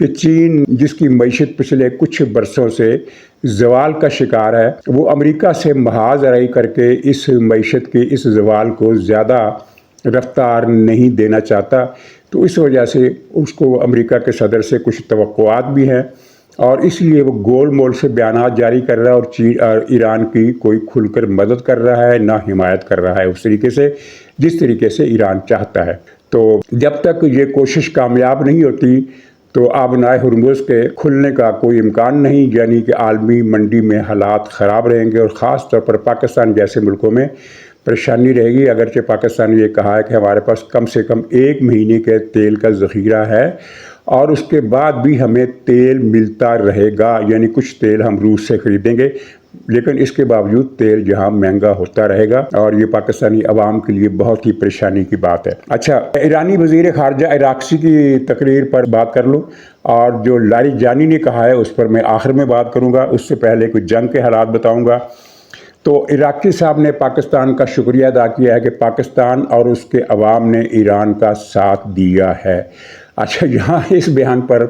کہ چین جس کی معیشت پچھلے کچھ برسوں سے زوال کا شکار ہے، وہ امریکہ سے محاذ آرائی کر کے اس معیشت کے اس زوال کو زیادہ رفتار نہیں دینا چاہتا، تو اس وجہ سے اس کو امریکہ کے صدر سے کچھ توقعات بھی ہیں، اور اس لیے وہ گول مول سے بیانات جاری کر رہا ہے اور ایران کی کوئی کھل کر مدد کر رہا ہے نہ حمایت کر رہا ہے اس طریقے سے جس طریقے سے ایران چاہتا ہے۔ تو جب تک یہ کوشش کامیاب نہیں ہوتی تو آبنائے ہرمز کے کھلنے کا کوئی امکان نہیں، یعنی کہ عالمی منڈی میں حالات خراب رہیں گے، اور خاص طور پر پاکستان جیسے ملکوں میں پریشانی رہے گی۔ اگرچہ پاکستان نے یہ کہا ہے کہ ہمارے پاس کم سے کم 1 مہینے کے تیل کا ذخیرہ ہے، اور اس کے بعد بھی ہمیں تیل ملتا رہے گا، یعنی کچھ تیل ہم روس سے خریدیں گے، لیکن اس کے باوجود تیل جہاں مہنگا ہوتا رہے گا، اور یہ پاکستانی عوام کے لیے بہت ہی پریشانی کی بات ہے۔ اچھا، ایرانی وزیر خارجہ عراقچی کی تقریر پر بات کر لوں، اور جو لاریجانی نے کہا ہے اس پر میں آخر میں بات کروں گا، اس سے پہلے کچھ جنگ کے حالات بتاؤں گا۔ تو عراقچی صاحب نے پاکستان کا شکریہ ادا کیا ہے کہ پاکستان اور اس کے عوام نے ایران کا ساتھ دیا ہے۔ اچھا، یہاں اس بیان پر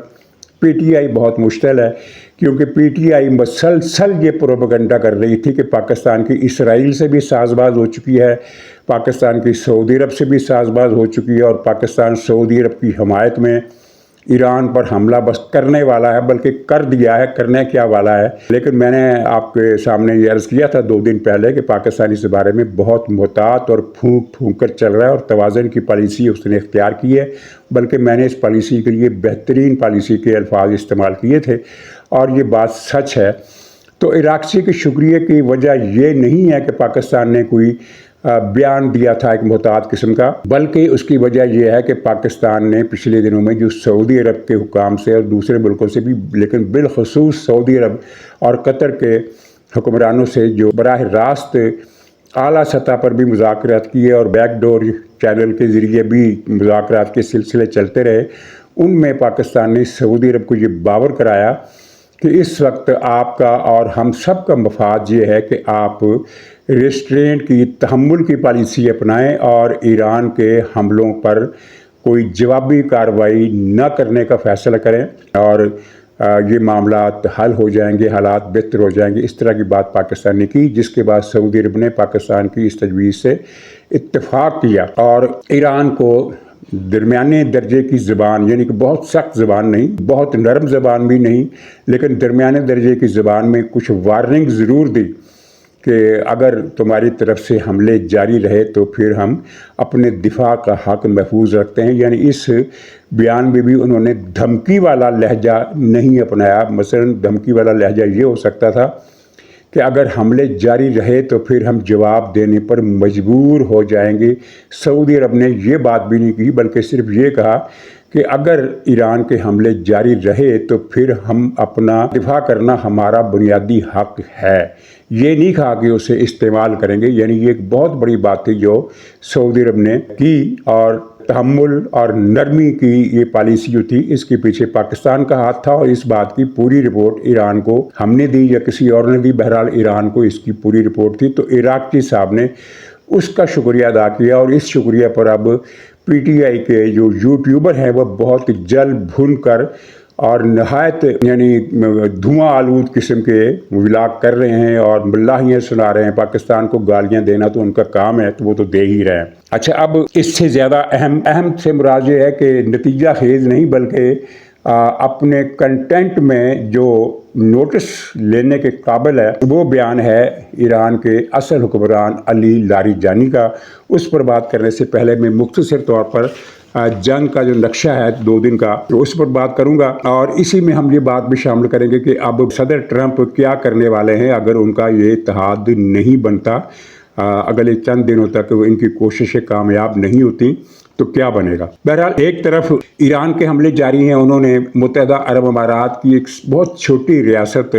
پی ٹی آئی بہت مشتعل ہے، کیونکہ پی ٹی آئی مسلسل یہ پروپیگنڈا کر رہی تھی کہ پاکستان کی اسرائیل سے بھی ساز باز ہو چکی ہے، پاکستان کی سعودی عرب سے بھی ساز باز ہو چکی ہے، اور پاکستان سعودی عرب کی حمایت میں ایران پر حملہ بس کرنے والا ہے، بلکہ کر دیا ہے، کرنے کیا والا ہے۔ لیکن میں نے آپ کے سامنے یہ عرض کیا تھا 2 دن پہلے کہ پاکستان اس بارے میں بہت محتاط اور پھونک پھونک کر چل رہا ہے، اور توازن کی پالیسی اس نے اختیار کی ہے، بلکہ میں نے اس پالیسی کے لیے بہترین پالیسی کے الفاظ استعمال کیے تھے، اور یہ بات سچ ہے۔ تو عراقچی کے شکریہ کی وجہ یہ نہیں ہے کہ پاکستان نے کوئی بیان دیا تھا ایک محتاط قسم کا، بلکہ اس کی وجہ یہ ہے کہ پاکستان نے پچھلے دنوں میں جو سعودی عرب کے حکام سے اور دوسرے ملکوں سے بھی، لیکن بالخصوص سعودی عرب اور قطر کے حکمرانوں سے جو براہ راست اعلیٰ سطح پر بھی مذاکرات کیے اور بیک ڈور چینل کے ذریعے بھی مذاکرات کے سلسلے چلتے رہے، ان میں پاکستان نے سعودی عرب کو یہ باور کرایا کہ اس وقت آپ کا اور ہم سب کا مفاد یہ ہے کہ آپ ریسٹرینٹ کی، تحمل کی پالیسی اپنائیں، اور ایران کے حملوں پر کوئی جوابی کارروائی نہ کرنے کا فیصلہ کریں، اور یہ معاملات حل ہو جائیں گے، حالات بہتر ہو جائیں گے۔ اس طرح کی بات پاکستان نے کی، جس کے بعد سعودی عرب نے پاکستان کی اس تجویز سے اتفاق کیا، اور ایران کو درمیانے درجے کی زبان، یعنی کہ بہت سخت زبان نہیں، بہت نرم زبان بھی نہیں، لیکن درمیانے درجے کی زبان میں کچھ وارننگ ضرور دی کہ اگر تمہاری طرف سے حملے جاری رہے تو پھر ہم اپنے دفاع کا حق محفوظ رکھتے ہیں۔ یعنی اس بیان میں بھی انہوں نے دھمکی والا لہجہ نہیں اپنایا۔ مثلا دھمکی والا لہجہ یہ ہو سکتا تھا کہ اگر حملے جاری رہے تو پھر ہم جواب دینے پر مجبور ہو جائیں گے۔ سعودی عرب نے یہ بات بھی نہیں کی، بلکہ صرف یہ کہا کہ اگر ایران کے حملے جاری رہے تو پھر ہم اپنا دفاع کرنا ہمارا بنیادی حق ہے۔ یہ نہیں کہا کہ اسے استعمال کریں گے۔ یعنی یہ ایک بہت بڑی بات تھی جو سعودی عرب نے کی، اور تحمل اور نرمی کی یہ پالیسی جو تھی اس کے پیچھے پاکستان کا ہاتھ تھا، اور اس بات کی پوری رپورٹ ایران کو ہم نے دی یا کسی اور نے دی، بہرحال ایران کو اس کی پوری رپورٹ تھی۔ تو عراقچی صاحب نے اس کا شکریہ ادا کیا، اور اس شکریہ پر اب پی ٹی آئی کے جو یوٹیوبر ہیں وہ بہت جل بھن کر اور نہایت یعنی دھواں آلود قسم کے ولاگ کر رہے ہیں اور ملاحیاں سنا رہے ہیں۔ پاکستان کو گالیاں دینا تو ان کا کام ہے، تو وہ تو دے ہی رہے ہیں۔ اچھا، اب اس سے زیادہ اہم سے مراد یہ ہے کہ نتیجہ خیز نہیں، بلکہ اپنے کنٹینٹ میں جو نوٹس لینے کے قابل ہے وہ بیان ہے ایران کے اصل حکمران علی لاریجانی کا۔ اس پر بات کرنے سے پہلے میں مختصر طور پر جنگ کا جو نقشہ ہے 2 دن کا، تو اس پر بات کروں گا، اور اسی میں ہم یہ بات بھی شامل کریں گے کہ اب صدر ٹرمپ کیا کرنے والے ہیں اگر ان کا یہ اتحاد نہیں بنتا، اگلے چند دنوں تک ان کی کوششیں کامیاب نہیں ہوتی تو کیا بنے گا۔ بہرحال ایک طرف ایران کے حملے جاری ہیں، انہوں نے متحدہ عرب امارات کی ایک بہت چھوٹی ریاست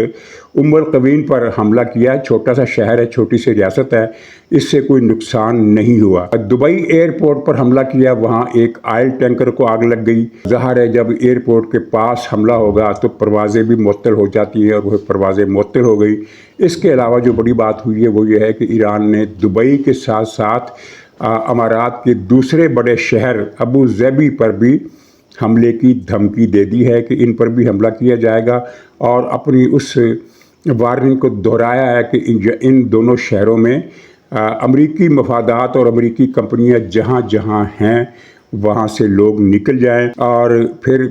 القوین پر حملہ کیا، چھوٹا سا شہر ہے، چھوٹی سی ریاست ہے، اس سے کوئی نقصان نہیں ہوا۔ دبئی ایئرپورٹ پر حملہ کیا، وہاں ایک آئل ٹینکر کو آگ لگ گئی۔ ظاہر ہے جب ایئرپورٹ کے پاس حملہ ہوگا تو پروازیں بھی معطل ہو جاتی ہیں، اور وہ پروازیں معطل ہو گئی۔ اس کے علاوہ جو بڑی بات ہوئی ہے وہ یہ ہے کہ ایران نے دبئی کے ساتھ ساتھ امارات کے دوسرے بڑے شہر ابو ظبی پر بھی حملے کی دھمکی دے دی ہے کہ ان پر بھی حملہ کیا جائے گا، اور اپنی اس وارننگ کو دہرایا ہے کہ ان دونوں شہروں میں امریکی مفادات اور امریکی کمپنیاں جہاں جہاں ہیں وہاں سے لوگ نکل جائیں۔ اور پھر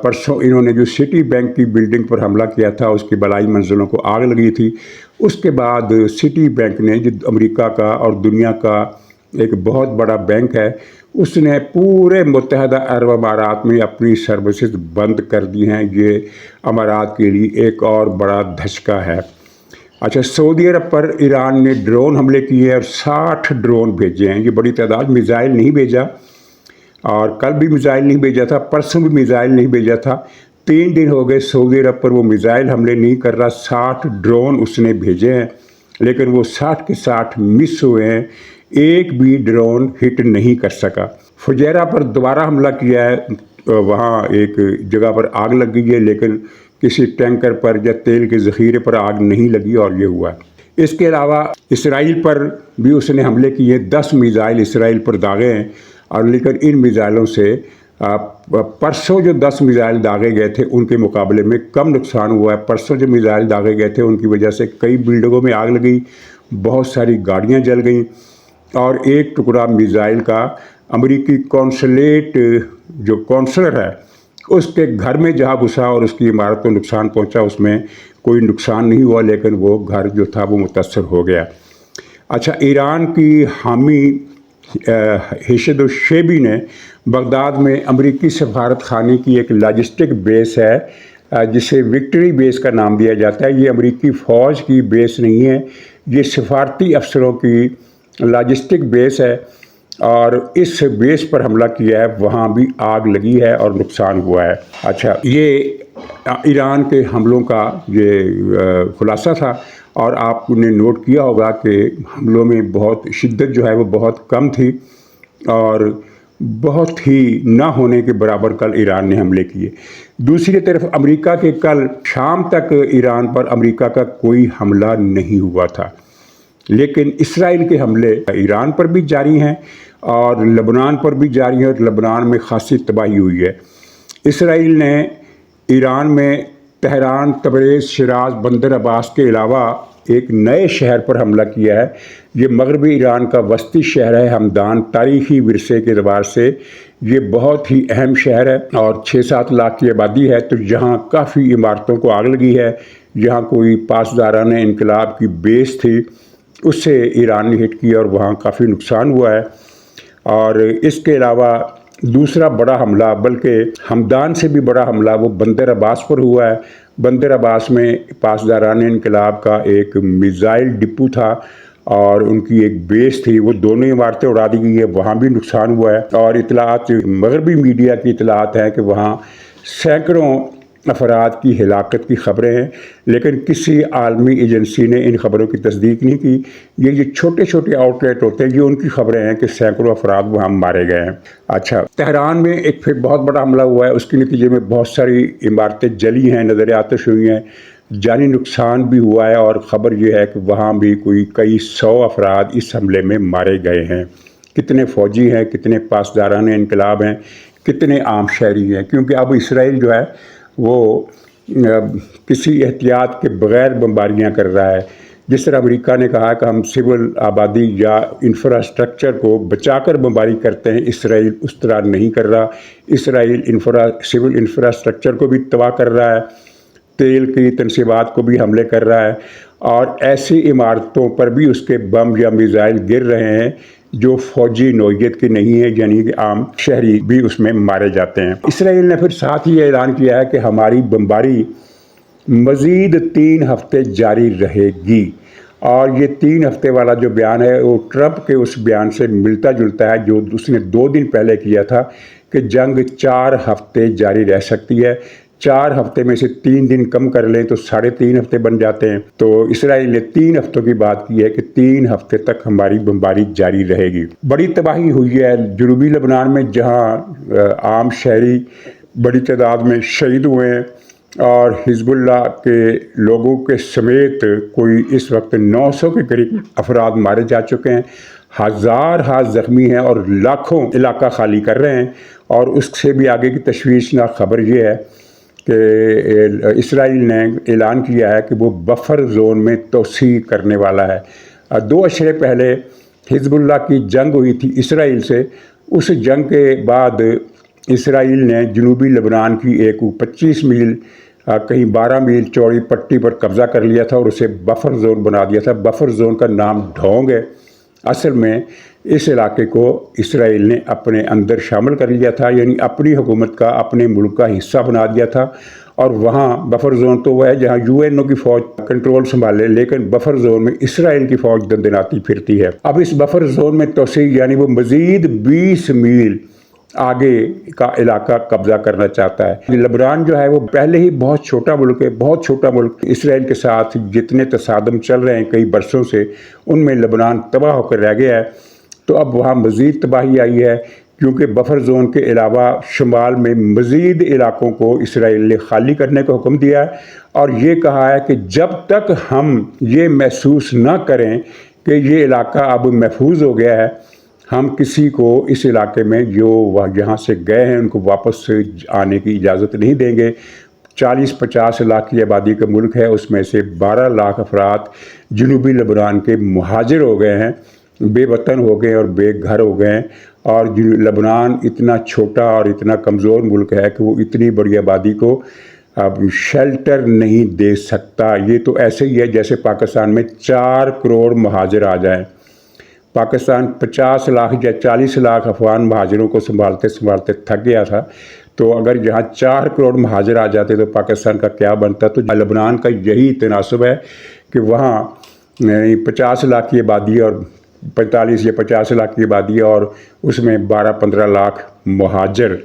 پرسوں انہوں نے جو سٹی بینک کی بلڈنگ پر حملہ کیا تھا، اس کی بالائی منزلوں کو آگ لگی تھی، اس کے بعد سٹی بینک نے، جو امریکہ کا اور دنیا کا ایک بہت بڑا بینک ہے، اس نے پورے متحدہ عرب امارات میں اپنی سروسز بند کر دی ہیں۔ یہ امارات کے لیے ایک اور بڑا دھچکا ہے۔ اچھا، سعودی عرب پر ایران نے ڈرون حملے کیے اور 60 ڈرون بھیجے ہیں۔ یہ بڑی تعداد، میزائل نہیں بھیجا، اور کل بھی میزائل نہیں بھیجا تھا، پرسوں بھی میزائل نہیں بھیجا تھا، 3 دن ہو گئے سعودی عرب پر وہ میزائل حملے نہیں کر رہا۔ 60 ڈرون اس نے بھیجے ہیں، لیکن وہ 60 کے 60 مس ہوئے ہیں، ایک بھی ڈرون ہٹ نہیں کر سکا۔ فجیرہ پر دوبارہ حملہ کیا ہے، وہاں ایک جگہ پر آگ لگ گئی ہے، لیکن کسی ٹینکر پر یا تیل کے ذخیرے پر آگ نہیں لگی، اور یہ ہوا ہے۔ اس کے علاوہ اسرائیل پر بھی اس نے حملے کیے، 10 میزائل اسرائیل پر داغے ہیں، اور لیکن ان میزائلوں سے پرسوں جو 10 میزائل داغے گئے تھے ان کے مقابلے میں کم نقصان ہوا ہے۔ پرسوں جو میزائل داغے گئے تھے ان کی وجہ سے کئی بلڈنگوں میں آگ لگی، بہت ساری گاڑیاں جل گئیں، اور ایک ٹکڑا میزائل کا امریکی کونسلیٹ جو کونسلر ہے اس کے گھر میں جہاں گھسا اور اس کی عمارت کو نقصان پہنچا، اس میں کوئی نقصان نہیں ہوا، لیکن وہ گھر جو تھا وہ متاثر ہو گیا۔ اچھا، ایران کی حامی حشد الشیبی نے بغداد میں امریکی سفارت خانے کی ایک لاجسٹک بیس ہے جسے وکٹری بیس کا نام دیا جاتا ہے۔ یہ امریکی فوج کی بیس نہیں ہے، یہ سفارتی افسروں کی لاجسٹک بیس ہے، اور اس بیس پر حملہ کیا ہے، وہاں بھی آگ لگی ہے اور نقصان ہوا ہے۔ اچھا، یہ ایران کے حملوں کا یہ خلاصہ تھا، اور آپ نے نوٹ کیا ہوگا کہ حملوں میں بہت شدت جو ہے وہ بہت کم تھی، اور بہت ہی نہ ہونے کے برابر کل ایران نے حملے کیے۔ دوسری طرف امریکہ کے کل شام تک ایران پر امریکہ کا کوئی حملہ نہیں ہوا تھا، لیکن اسرائیل کے حملے ایران پر بھی جاری ہیں اور لبنان پر بھی جاری ہیں، اور لبنان میں خاصی تباہی ہوئی ہے۔ اسرائیل نے ایران میں تہران، تبریز، شیراز، بندر عباس کے علاوہ ایک نئے شہر پر حملہ کیا ہے۔ یہ مغربی ایران کا وسطی شہر ہے ہمدان۔ تاریخی ورثے کے اعتبار سے یہ بہت ہی اہم شہر ہے، اور 6-7 لاکھ کی آبادی ہے، تو یہاں کافی عمارتوں کو آگ لگی ہے۔ یہاں کوئی پاسداران انقلاب کی بیس تھی، اس سے ایران نے ہٹ کیا اور وہاں کافی نقصان ہوا ہے۔ اور اس کے علاوہ دوسرا بڑا حملہ، بلکہ ہمدان سے بھی بڑا حملہ، وہ بندر عباس پر ہوا ہے۔ بندر عباس میں پاسداران انقلاب کا ایک میزائل ڈپو تھا اور ان کی ایک بیس تھی، وہ دونوں عمارتیں اڑا دی گئی ہے، وہاں بھی نقصان ہوا ہے۔ اور اطلاعات، مغربی میڈیا کی اطلاعات ہیں کہ وہاں سینکڑوں افراد کی ہلاکت کی خبریں ہیں، لیکن کسی عالمی ایجنسی نے ان خبروں کی تصدیق نہیں کی۔ یہ جو چھوٹے چھوٹے آؤٹ لیٹ ہوتے ہیں، یہ ان کی خبریں ہیں کہ سینکڑوں افراد وہاں مارے گئے ہیں۔ اچھا، تہران میں ایک پھر بہت بڑا حملہ ہوا ہے، اس کے نتیجے میں بہت ساری عمارتیں جلی ہیں، نظر آتش ہوئی ہیں، جانی نقصان بھی ہوا ہے، اور خبر یہ ہے کہ وہاں بھی کئی 100 افراد اس حملے میں مارے گئے ہیں۔ کتنے فوجی ہیں، کتنے پاسداران انقلاب ہیں، کتنے عام شہری ہیں، کیونکہ اب اسرائیل جو ہے وہ کسی احتیاط کے بغیر بمباریاں کر رہا ہے۔ جس طرح امریکہ نے کہا کہ ہم سول آبادی یا انفراسٹرکچر کو بچا کر بمباری کرتے ہیں، اسرائیل اس طرح نہیں کر رہا۔ اسرائیل سول انفراسٹرکچر کو بھی تباہ کر رہا ہے، تیل کی تنصیبات کو بھی حملے کر رہا ہے، اور ایسی عمارتوں پر بھی اس کے بم یا میزائل گر رہے ہیں جو فوجی نوعیت کے نہیں ہیں، یعنی کہ عام شہری بھی اس میں مارے جاتے ہیں۔ اسرائیل نے پھر ساتھ ہی اعلان کیا ہے کہ ہماری بمباری مزید 3 ہفتے جاری رہے گی، اور یہ 3 ہفتے والا جو بیان ہے وہ ٹرمپ کے اس بیان سے ملتا جلتا ہے جو اس نے 2 دن پہلے کیا تھا کہ جنگ 4 ہفتے جاری رہ سکتی ہے۔ 4 ہفتے میں سے 3 دن کم کر لیں تو 3.5 ہفتے بن جاتے ہیں۔ تو اسرائیل نے 3 ہفتوں کی بات کی ہے کہ 3 ہفتے تک ہماری بمباری جاری رہے گی۔ بڑی تباہی ہوئی ہے جنوبی لبنان میں، جہاں عام شہری بڑی تعداد میں شہید ہوئے ہیں، اور حزب اللہ کے لوگوں کے سمیت کوئی اس وقت 900 کے قریب افراد مارے جا چکے ہیں۔ ہزار زخمی ہیں اور لاکھوں علاقہ خالی کر رہے ہیں۔ اور اس سے بھی آگے کی تشویشناک خبر یہ ہے کہ اسرائیل نے اعلان کیا ہے کہ وہ بفر زون میں توسیع کرنے والا ہے۔ 2 اشرے پہلے حزب اللہ کی جنگ ہوئی تھی اسرائیل سے۔ اس جنگ کے بعد اسرائیل نے جنوبی لبنان کی ایک 25 میل کہیں 12 میل چوڑی پٹی پر قبضہ کر لیا تھا اور اسے بفر زون بنا دیا تھا۔ بفر زون کا نام ڈھونگ ہے، اصل میں اس علاقے کو اسرائیل نے اپنے اندر شامل کر لیا تھا، یعنی اپنی حکومت کا، اپنے ملک کا حصہ بنا دیا تھا۔ اور وہاں بفر زون تو وہ ہے جہاں UN کی فوج کنٹرول سنبھالے، لیکن بفر زون میں اسرائیل کی فوج دندناتی پھرتی ہے۔ اب اس بفر زون میں توسیع یعنی وہ مزید 20 میل آگے کا علاقہ قبضہ کرنا چاہتا ہے۔ لبنان جو ہے وہ پہلے ہی بہت چھوٹا ملک ہے، بہت چھوٹا ملک۔ اسرائیل کے ساتھ جتنے تصادم چل رہے ہیں کئی برسوں سے، ان میں لبنان تباہ ہو کر رہ گیا ہے۔ تو اب وہاں مزید تباہی آئی ہے، کیونکہ بفر زون کے علاوہ شمال میں مزید علاقوں کو اسرائیل نے خالی کرنے کا حکم دیا ہے، اور یہ کہا ہے کہ جب تک ہم یہ محسوس نہ کریں کہ یہ علاقہ اب محفوظ ہو گیا ہے، ہم کسی کو اس علاقے میں جو یہاں سے گئے ہیں ان کو واپس آنے کی اجازت نہیں دیں گے۔ 40-50 لاکھ کی آبادی کا ملک ہے، اس میں سے 12 لاکھ افراد جنوبی لبنان کے مہاجر ہو گئے ہیں، بے وطن ہو گئے اور بے گھر ہو گئے ہیں۔ اور لبنان اتنا چھوٹا اور اتنا کمزور ملک ہے کہ وہ اتنی بڑی آبادی کو اب شیلٹر نہیں دے سکتا۔ یہ تو ایسے ہی ہے جیسے پاکستان میں 4 کروڑ مہاجر آ جائیں۔ پاکستان 50 لاکھ یا 40 لاکھ افغان مہاجروں کو سنبھالتے سنبھالتے تھک گیا تھا، تو اگر یہاں 4 کروڑ مہاجر آ جاتے تو پاکستان کا کیا بنتا؟ تو لبنان کا یہی تناسب ہے کہ وہاں 50 لاکھ کی آبادی اور 45 یا 50 لاکھ کی آبادی اور اس میں 12-15 لاکھ مہاجر،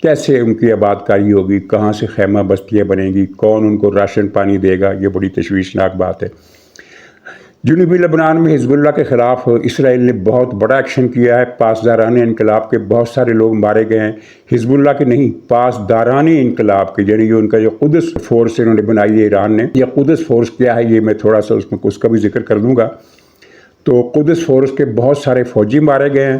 کیسے ان کی آباد کاری ہوگی؟ کہاں سے خیمہ بستیاں بنیں گی؟ کون ان کو راشن پانی دے گا؟ یہ بڑی تشویشناک بات ہے۔ جنوبی لبنان میں حزب اللہ کے خلاف اسرائیل نے بہت بڑا ایکشن کیا ہے۔ پاسداران انقلاب کے بہت سارے لوگ مارے گئے ہیں، حزب اللہ کے نہیں، پاسداران انقلاب کے، یعنی ان کا جو قدس فورس انہوں نے بنائی ہے ایران نے۔ یہ قدس فورس کیا ہے یہ میں تھوڑا سا اس کا بھی ذکر کر دوں گا۔ تو قدس فورس کے بہت سارے فوجی مارے گئے ہیں،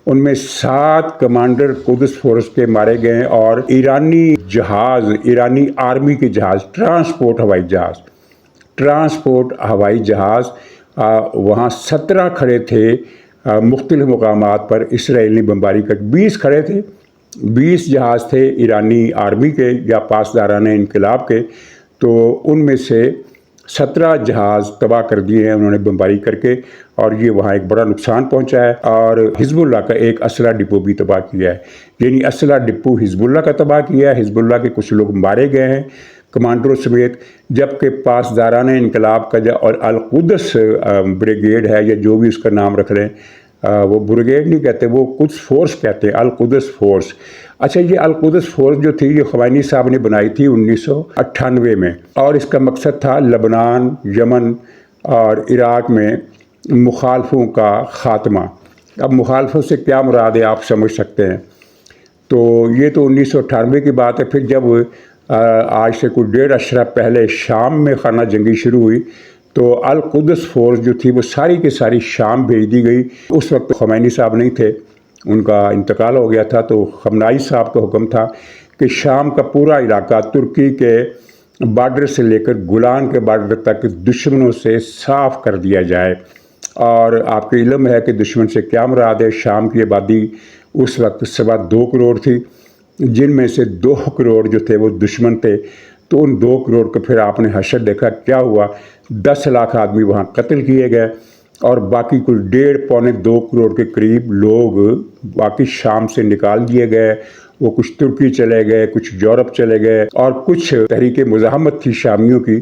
ان میں 7 کمانڈر قدس فورس کے مارے گئے ہیں، اور ایرانی جہاز، ایرانی آرمی کے جہاز، ٹرانسپورٹ ہوائی جہاز وہاں 17 کھڑے تھے مختلف مقامات پر۔ اسرائیل نے بمباری کر 20 کھڑے تھے، 20 جہاز تھے ایرانی آرمی کے یا پاسداران انقلاب کے، تو ان میں سے 17 جہاز تباہ کر دیے ہیں انہوں نے بمباری کر کے، اور یہ وہاں ایک بڑا نقصان پہنچا ہے۔ اور حزب اللہ کا ایک اسلحہ ڈپو بھی تباہ کیا ہے، یعنی اسلحہ ڈپو حزب اللہ کا تباہ کیا ہے۔ حزب اللہ کے کچھ لوگ مارے گئے ہیں کمانڈروں سمیت، جبکہ پاسداران انقلاب کا اور القدس بریگیڈ ہے یا جو بھی اس کا نام رکھ لیں، وہ بریگیڈ نہیں کہتے، وہ قدس فورس کہتے ہیں، القدس فورس۔ اچھا، یہ القدس فورس جو تھی یہ خمینی صاحب نے بنائی تھی 1998 میں، اور اس کا مقصد تھا لبنان، یمن اور عراق میں مخالفوں کا خاتمہ۔ اب مخالفوں سے کیا مراد ہے آپ سمجھ سکتے ہیں۔ تو یہ تو 1998 کی بات ہے۔ پھر جب آج سے کوئی 1.5 اشرہ پہلے شام میں خانہ جنگی شروع ہوئی تو القدس فورس جو تھی وہ ساری کی ساری شام بھیج دی گئی۔ اس وقت خمینی صاحب نہیں تھے، ان کا انتقال ہو گیا تھا، تو خامنائی صاحب کا حکم تھا کہ شام کا پورا علاقہ ترکی کے بارڈر سے لے کر گولان کے بارڈر تک دشمنوں سے صاف کر دیا جائے۔ اور آپ کے علم ہے کہ دشمن سے کیا مراد ہے۔ شام کی آبادی اس وقت 2.25 کروڑ تھی، جن میں سے 2 کروڑ جو تھے وہ دشمن تھے۔ تو ان 2 کروڑ کو پھر آپ نے حشر دیکھا کیا ہوا، 10 لاکھ آدمی وہاں قتل کیے گئے، اور باقی کل 1.5-2 کروڑ کے قریب لوگ باقی شام سے نکال دیے گئے۔ وہ کچھ ترکی چلے گئے، کچھ یورپ چلے گئے، اور کچھ تحریک مزاحمت تھی شامیوں کی،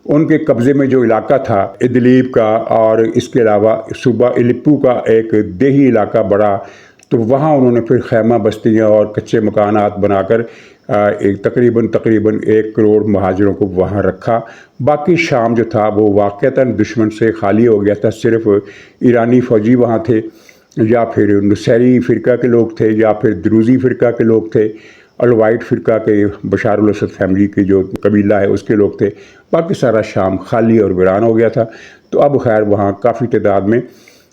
ان کے قبضے میں جو علاقہ تھا ادلیب کا، اور اس کے علاوہ صوبہ الیپو کا ایک دیہی علاقہ بڑا، تو وہاں انہوں نے پھر خیمہ بستیاں اور کچے مکانات بنا کر تقریباً 1 کروڑ مہاجروں کو وہاں رکھا۔ باقی شام جو تھا وہ واقعتاً دشمن سے خالی ہو گیا تھا، صرف ایرانی فوجی وہاں تھے، یا پھر نصیری فرقہ کے لوگ تھے، یا پھر دروزی فرقہ کے لوگ تھے، الوائٹ فرقہ کے بشار الاسد فیملی کی جو قبیلہ ہے اس کے لوگ تھے۔ باقی سارا شام خالی اور ویران ہو گیا تھا۔ تو اب خیر وہاں کافی تعداد میں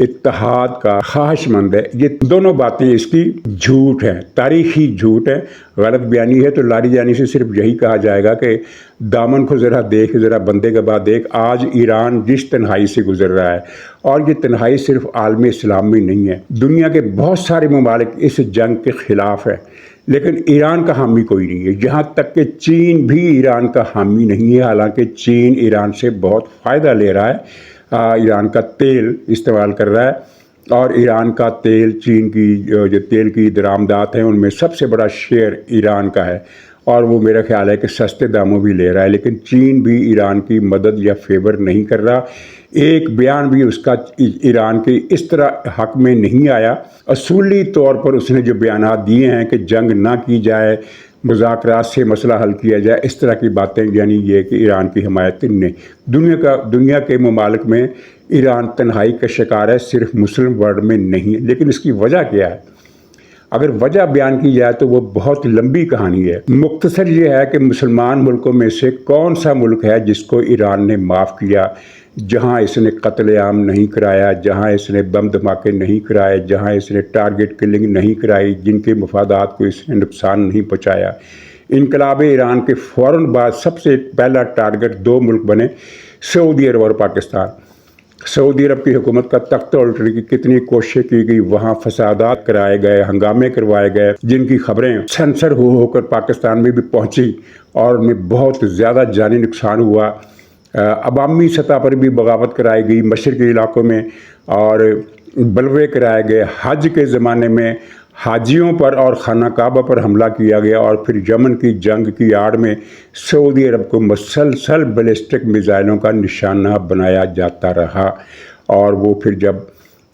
اتحاد کا خواہش مند ہے۔ یہ دونوں باتیں اس کی جھوٹ ہیں، تاریخی جھوٹ ہے، غلط بیانی ہے۔ تو لاریجانی سے صرف یہی کہا جائے گا کہ دامن کو ذرا دیکھ، ذرا بندے کے بعد دیکھ، آج ایران جس تنہائی سے گزر رہا ہے، اور یہ تنہائی صرف عالم اسلام میں نہیں ہے، دنیا کے بہت سارے ممالک اس جنگ کے خلاف ہے، لیکن ایران کا حامی کوئی نہیں ہے، یہاں تک کہ چین بھی ایران کا حامی نہیں ہے، حالانکہ چین ایران سے بہت فائدہ لے رہا ہے، ایران کا تیل استعمال کر رہا ہے، اور ایران کا تیل، چین کی جو تیل کی درآمدات ہیں ان میں سب سے بڑا شیئر ایران کا ہے، اور وہ میرا خیال ہے کہ سستے داموں بھی لے رہا ہے، لیکن چین بھی ایران کی مدد یا فیور نہیں کر رہا۔ ایک بیان بھی اس کا ایران کے اس طرح حق میں نہیں آیا۔ اصولی طور پر اس نے جو بیانات دیے ہیں کہ جنگ نہ کی جائے، مذاکرات سے مسئلہ حل کیا جائے، اس طرح کی باتیں، یعنی یہ کہ ایران کی حمایت نہیں۔ دنیا کے ممالک میں ایران تنہائی کا شکار ہے، صرف مسلم ورلڈ میں نہیں ہے، لیکن اس کی وجہ کیا ہے؟ اگر وجہ بیان کی جائے تو وہ بہت لمبی کہانی ہے۔ مختصر یہ ہے کہ مسلمان ملکوں میں سے کون سا ملک ہے جس کو ایران نے معاف کیا، جہاں اس نے قتل عام نہیں کرایا، جہاں اس نے بم دھماکے نہیں کرائے، جہاں اس نے ٹارگٹ کلنگ نہیں کرائی، جن کے مفادات کو اس نے نقصان نہیں پہنچایا۔ انقلاب ایران کے فوراً بعد سب سے پہلا ٹارگٹ دو ملک بنے، سعودی عرب اور پاکستان۔ سعودی عرب کی حکومت کا تختہ الٹنے کی کتنی کوششیں کی گئی، وہاں فسادات کرائے گئے، ہنگامے کروائے گئے، جن کی خبریں سنسر ہو کر پاکستان میں بھی پہنچی، اور ان میں بہت زیادہ جانی نقصان ہوا۔ عوامی سطح پر بھی بغاوت کرائی گئی مشرقی علاقوں میں، اور بلوے کرائے گئے۔ حج کے زمانے میں حاجیوں پر اور خانہ کعبہ پر حملہ کیا گیا، اور پھر یمن کی جنگ کی آڑ میں سعودی عرب کو مسلسل بیلسٹک میزائلوں کا نشانہ بنایا جاتا رہا۔ اور وہ پھر جب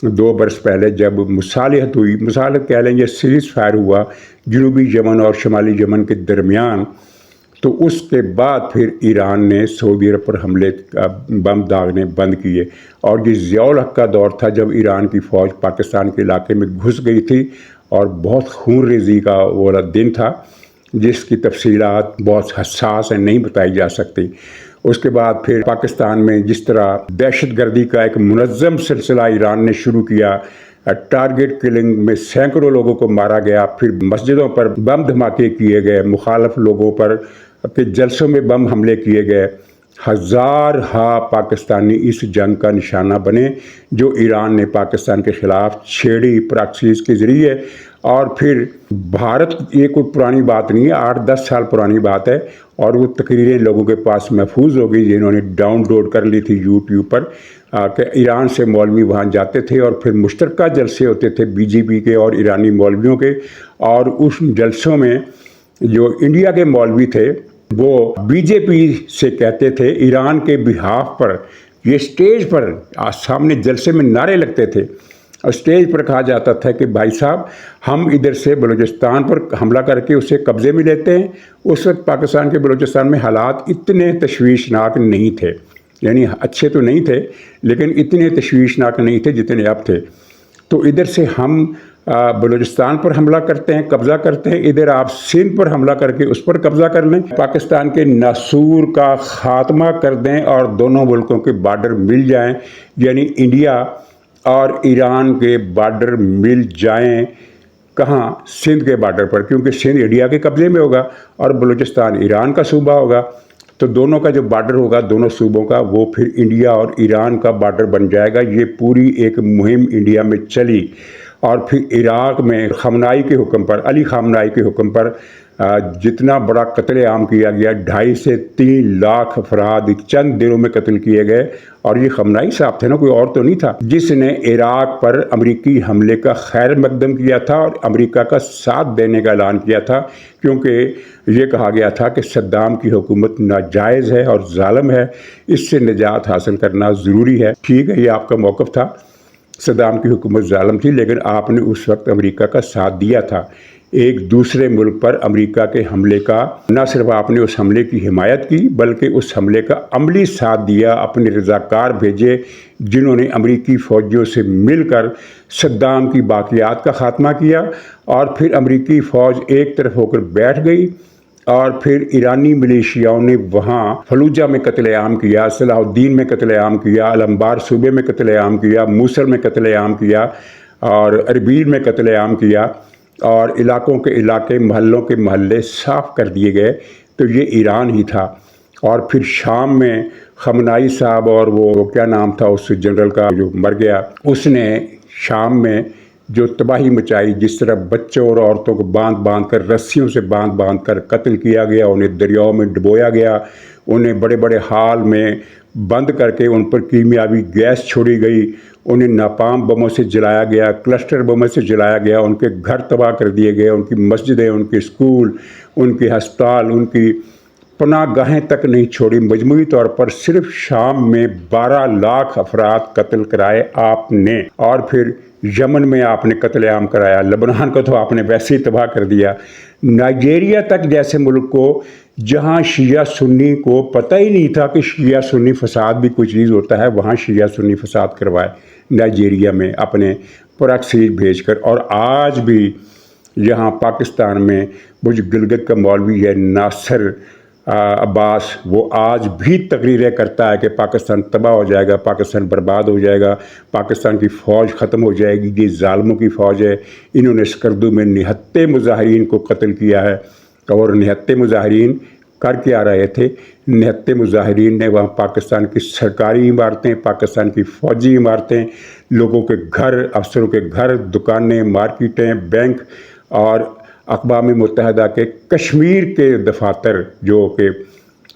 2 برس پہلے جب مصالحت ہوئی، مصالحت کہہ لیں، یہ سیز فائر ہوا جنوبی یمن اور شمالی یمن کے درمیان، تو اس کے بعد پھر ایران نے سعودی عرب پر حملے بم داغنے بند کیے۔ اور یہ ضیاء الحق کا دور تھا جب ایران کی فوج پاکستان کے علاقے میں گھس گئی تھی، اور بہت خون ریزی کا وہ دن تھا جس کی تفصیلات بہت حساس ہیں، نہیں بتائی جا سکتی۔ اس کے بعد پھر پاکستان میں جس طرح دہشت گردی کا ایک منظم سلسلہ ایران نے شروع کیا، ٹارگٹ کلنگ میں سینکڑوں لوگوں کو مارا گیا، پھر مسجدوں پر بم دھماکے کیے گئے، مخالف لوگوں پر کے جلسوں میں بم حملے کیے گئے، ہزارہا پاکستانی اس جنگ کا نشانہ بنے جو ایران نے پاکستان کے خلاف چھیڑی پراکسیز کے ذریعے۔ اور پھر بھارت، یہ کوئی پرانی بات نہیں ہے، 8-10 سال پرانی بات ہے، اور وہ تقریریں لوگوں کے پاس محفوظ ہو گئی جنہوں نے ڈاؤن لوڈ کر لی تھی یوٹیوب پر، کہ ایران سے مولوی وہاں جاتے تھے اور پھر مشترکہ جلسے ہوتے تھے بی جے پی کے اور ایرانی مولویوں کے، اور اس جلسوں میں جو انڈیا کے مولوی تھے وہ بی جے پی سے کہتے تھے ایران کے بہاف پر، یہ سٹیج پر سامنے جلسے میں نعرے لگتے تھے، اور سٹیج پر کہا جاتا تھا کہ بھائی صاحب ہم ادھر سے بلوچستان پر حملہ کر کے اسے قبضے میں لیتے ہیں۔ اس وقت پاکستان کے بلوچستان میں حالات اتنے تشویشناک نہیں تھے، یعنی اچھے تو نہیں تھے لیکن اتنے تشویشناک نہیں تھے جتنے اب تھے۔ تو ادھر سے ہم بلوچستان پر حملہ کرتے ہیں، قبضہ کرتے ہیں، ادھر آپ سندھ پر حملہ کر کے اس پر قبضہ کر لیں، پاکستان کے ناسور کا خاتمہ کر دیں اور دونوں ملکوں کے بارڈر مل جائیں، یعنی انڈیا اور ایران کے بارڈر مل جائیں۔ کہاں؟ سندھ کے بارڈر پر، کیونکہ سندھ انڈیا کے قبضے میں ہوگا اور بلوچستان ایران کا صوبہ ہوگا، تو دونوں کا جو بارڈر ہوگا دونوں صوبوں کا، وہ پھر انڈیا اور ایران کا بارڈر بن جائے گا۔ یہ پوری ایک مہم انڈیا میں چلی، اور پھر عراق میں خامنائی کے حکم پر، علی خامنائی کے حکم پر جتنا بڑا قتل عام کیا گیا، 2.5 سے 3 لاکھ افراد چند دنوں میں قتل کیے گئے، اور یہ خامنائی صاحب تھے نا، کوئی اور تو نہیں تھا، جس نے عراق پر امریکی حملے کا خیر مقدم کیا تھا اور امریکہ کا ساتھ دینے کا اعلان کیا تھا، کیونکہ یہ کہا گیا تھا کہ صدام کی حکومت ناجائز ہے اور ظالم ہے، اس سے نجات حاصل کرنا ضروری ہے۔ ٹھیک ہے، یہ آپ کا موقف تھا، صدام کی حکومت ظالم تھی، لیکن آپ نے اس وقت امریکہ کا ساتھ دیا تھا۔ ایک دوسرے ملک پر امریکہ کے حملے کا نہ صرف آپ نے اس حملے کی حمایت کی بلکہ اس حملے کا عملی ساتھ دیا، اپنے رضاکار بھیجے جنہوں نے امریکی فوجیوں سے مل کر صدام کی باقیات کا خاتمہ کیا، اور پھر امریکی فوج ایک طرف ہو کر بیٹھ گئی، اور پھر ایرانی ملیشیاؤں نے وہاں فلوجہ میں قتل عام کیا، صلاح الدین میں قتل عام کیا، الانبار صوبے میں قتل عام کیا، موصل میں قتل عام کیا اور اربیل میں قتل عام کیا، اور علاقوں کے علاقے، محلوں کے محلے صاف کر دیے گئے۔ تو یہ ایران ہی تھا۔ اور پھر شام میں خمینائی صاحب اور وہ کیا نام تھا اس جنرل کا جو مر گیا، اس نے شام میں جو تباہی مچائی، جس طرح بچوں اور عورتوں کو باندھ باندھ کر، رسیوں سے باندھ باندھ کر قتل کیا گیا، انہیں دریاؤں میں ڈبویا گیا، انہیں بڑے بڑے ہال میں بند کر کے ان پر کیمیاوی گیس چھوڑی گئی، انہیں ناپام بموں سے جلایا گیا، کلسٹر بموں سے جلایا گیا، ان کے گھر تباہ کر دیے گئے، ان کی مسجدیں، ان کے اسکول، ان کے ہسپتال، ان کی پناہ گاہیں تک نہیں چھوڑی۔ مجموعی طور پر صرف شام میں 12 لاکھ افراد قتل کرائے آپ نے، اور پھر یمن میں آپ نے قتل عام کرایا، لبنان کو تو آپ نے ویسے ہی تباہ کر دیا، نائجیریا تک جیسے ملک کو جہاں شیعہ سنی کو پتہ ہی نہیں تھا کہ شیعہ سنی فساد بھی کوئی چیز ہوتا ہے، وہاں شیعہ سنی فساد کروائے نائجیریا میں اپنے پراکسیز بھیج کر۔ اور آج بھی یہاں پاکستان میں وہ جو گلگت کا مولوی ہے ناصر عباس، وہ آج بھی تقریریں کرتا ہے کہ پاکستان تباہ ہو جائے گا، پاکستان برباد ہو جائے گا، پاکستان کی فوج ختم ہو جائے گی، یہ ظالموں کی فوج ہے، انہوں نے سکردو میں 69 مظاہرین کو قتل کیا ہے۔ اور 69 مظاہرین کر کے آ رہے تھے، 69 مظاہرین نے وہاں پاکستان کی سرکاری عمارتیں، پاکستان کی فوجی عمارتیں، لوگوں کے گھر، افسروں کے گھر، دکانیں، مارکیٹیں، بینک اور اقوام متحدہ کے کشمیر کے دفاتر جو کہ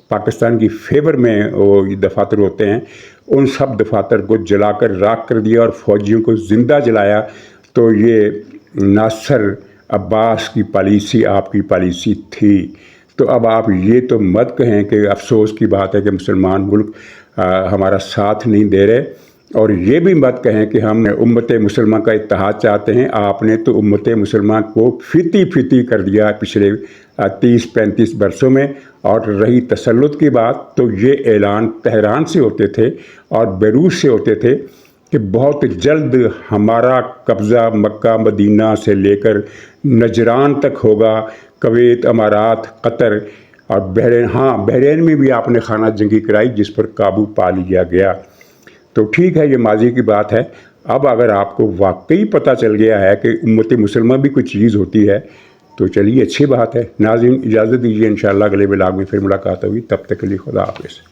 پاکستان کی فیور میں وہ دفاتر ہوتے ہیں، ان سب دفاتر کو جلا کر راکھ کر دیا اور فوجیوں کو زندہ جلایا۔ تو یہ ناصر عباس کی پالیسی آپ کی پالیسی تھی۔ تو اب آپ یہ تو مت کہیں کہ افسوس کی بات ہے کہ مسلمان ملک ہمارا ساتھ نہیں دے رہے، اور یہ بھی مت کہیں کہ ہم امت مسلمہ کا اتحاد چاہتے ہیں۔ آپ نے تو امت مسلمہ کو فیتی فیتی کر دیا پچھلے 30-35 برسوں میں۔ اور رہی تسلط کی بات، تو یہ اعلان تہران سے ہوتے تھے اور بیروت سے ہوتے تھے کہ بہت جلد ہمارا قبضہ مکہ مدینہ سے لے کر نجران تک ہوگا، کویت، امارات، قطر اور بحرین۔ ہاں، بحرین میں بھی آپ نے خانہ جنگی کرائی جس پر قابو پا لیا گیا۔ تو ٹھیک ہے، یہ ماضی کی بات ہے۔ اب اگر آپ کو واقعی پتہ چل گیا ہے کہ امت مسلمہ بھی کوئی چیز ہوتی ہے تو چلیے، اچھی بات ہے۔ ناظرین اجازت دیجیے، انشاءاللہ اگلے ولاگ میں پھر ملاقات ہوگی، تب تک کے لیے خدا حافظ۔